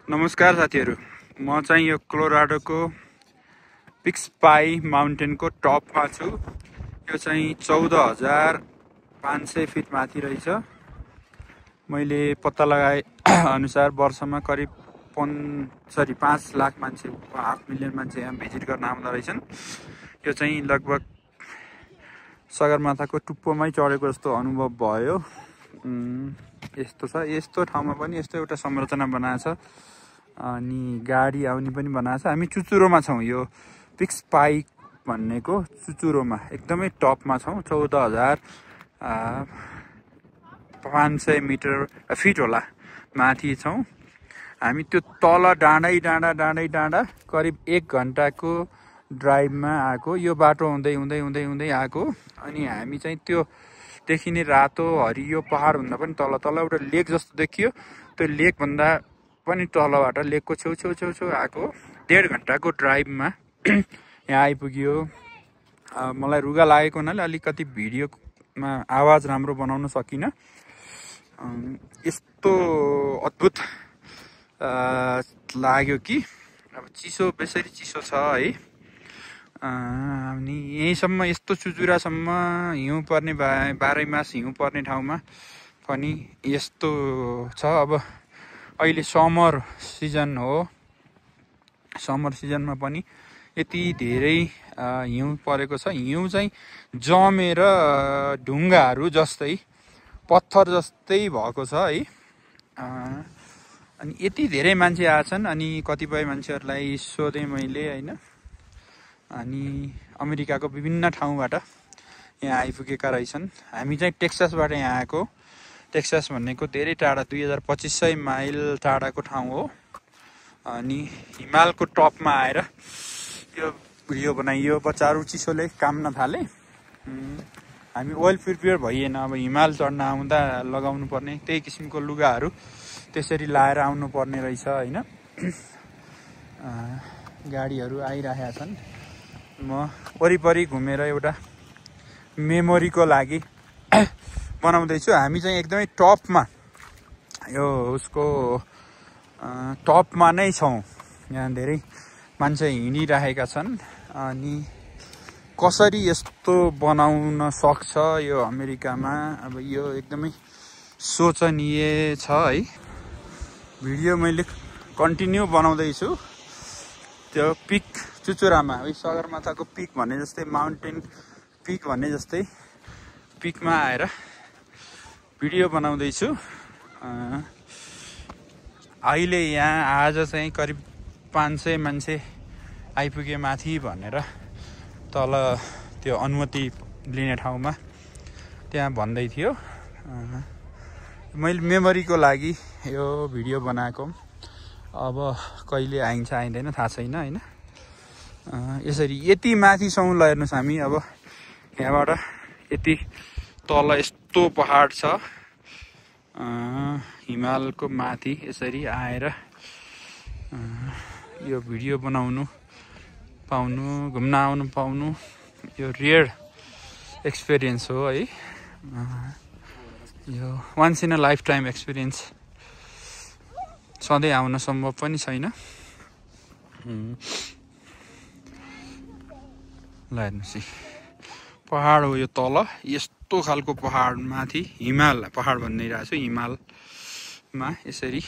नमस्कार साथीहरु, म चाहिँ यो कोलोराडोको पिक्स पाई माउन्टेनको टपमा छु। यो चाहिँ 14,500 फिट माथि रहेछ। मैले पत्ता लगाए अनुसार वर्षमा करिब 5 लाख मान्छे, 5 मिलियन मान्छे यहाँ भिजिट गर्न आउँदा रहेछन्। यो चाहिँ लगभग सगरमाथाको टुप्पोमै चढेको जस्तो अनुभव भयो। यस्तो छ, यस्तो ठाउँमा पनि यस्तो एउटा संरचना बनाएको छ अनि गाडी आउने पनि बनाएको छ। हामी चुचुरोमा छौं, यो पिक्स पाई भन्नेको चुचुरोमा एकदमै टपमा छौं। 14,500 मिटर फिट होला माथि छौं हामी। त्यो तल डाँडै करिब 1 घण्टाको ड्राइभमा आएको। यो बाटो हुँदै आएको अनि हामी चाहिँ त्यो देखिने रातो हरियो पहाड भन्दा पनि तल एउटा लेक जस्तो देखियो। त्यो लेक भन्दा पनि तलबाट लेकको छेउ आएको 1.5 घण्टाको ड्राइभमा यहाँ आइपुग्यो। मलाई रुगा लागेको हुनाले अलिकति भिडियोमा आवाज राम्रो बनाउन सकिनँ। यस्तो अद्भुत लाग्यो कि अब चिसो बेसरी चिसो छ है। अनि यहीँसम्म यस्तो चुचुरासम्म हिउँ पर्ने 12 मास हिउँ पर्ने ठाउँमा पनि यस्तो छ। अब अहिले समर सिजन हो, समर सिजनमा पनि यति धेरै हिउँ परेको छ। हिउँ चाहिँ जमेर ढुङ्गाहरू जस्तै पत्थर जस्तै भएको छ है। अनि यति धेरै मान्छे आछन् अनि कतिपय मान्छेहरूलाई सोधेँ मैले हैन। अनि अमेरिकाको विभिन्न ठाउँबाट यहाँ आइपुगेका रहेछन्। हामी चाहिँ टेक्सासबाट यहाँ आएको। टेक्सास भन्नेको धेरै टाढा 2500 माइल टाढाको ठाउँ हो। अनि हिमालको टपमा आएर यो भिडियो बनाइयो। बच्चाहरू चिसोले काम्न थाले। हामी वेल प्रिपेयर भइएन। अब हिमाल चढ्न आउँदा लगाउनु पर्ने त्यही किसिमको लुगाहरू त्यसरी लाएर आउनु पर्ने रहेछ हैन। गाडीहरू आइरहेका छन्। म वरिपरि घुमेर एउटा मेमोरीको लागि बनाउँदैछु। हामी चाहिँ एकदमै टपमा, यो उसको टपमा नै छौं। यहाँ धेरै मान्छे हिँडिरहेका छन्। अनि कसरी यस्तो बनाउन सक्छ यो अमेरिकामा, अब यो एकदमै सोचनीय छ है। भिडियो मैले कन्टिन्यू बनाउँदैछु। त्यो पिक चुचुरामा, सगरमाथाको पिक भने जस्तै, माउन्टेन पिक भने जस्तै पिकमा आएर भिडियो बनाउँदैछु। अहिले यहाँ आज चाहिँ करिब 500 मान्छे आइपुगे माथि भनेर तल त्यो अनुमति लिने ठाउँमा त्यहाँ भन्दै थियो। मैले मेमोरीको लागि यो भिडियो बनाएको। अब कहिले आइन्छ आइँदैन थाहा छैन हैन। यसरी यति माथि छौं। ल हेर्नुस्, हामी अब यहाँबाट यति तल यस्तो पहाड छ। हिमालको माथि यसरी आएर यो भिडियो बनाउनु पाउनु, घुम्न आउनु पाउनु, यो रेयर एक्सपिरियन्स हो है। यो once in a lifetime experience. सधैँ आउन सम्भव पनि छैन। ल हेर्नुहोस्, पहाड हो यो तल। यस्तो खालको पहाड माथि, हिमाल पहाड भनिरहेको छु, हिमालमा यसरी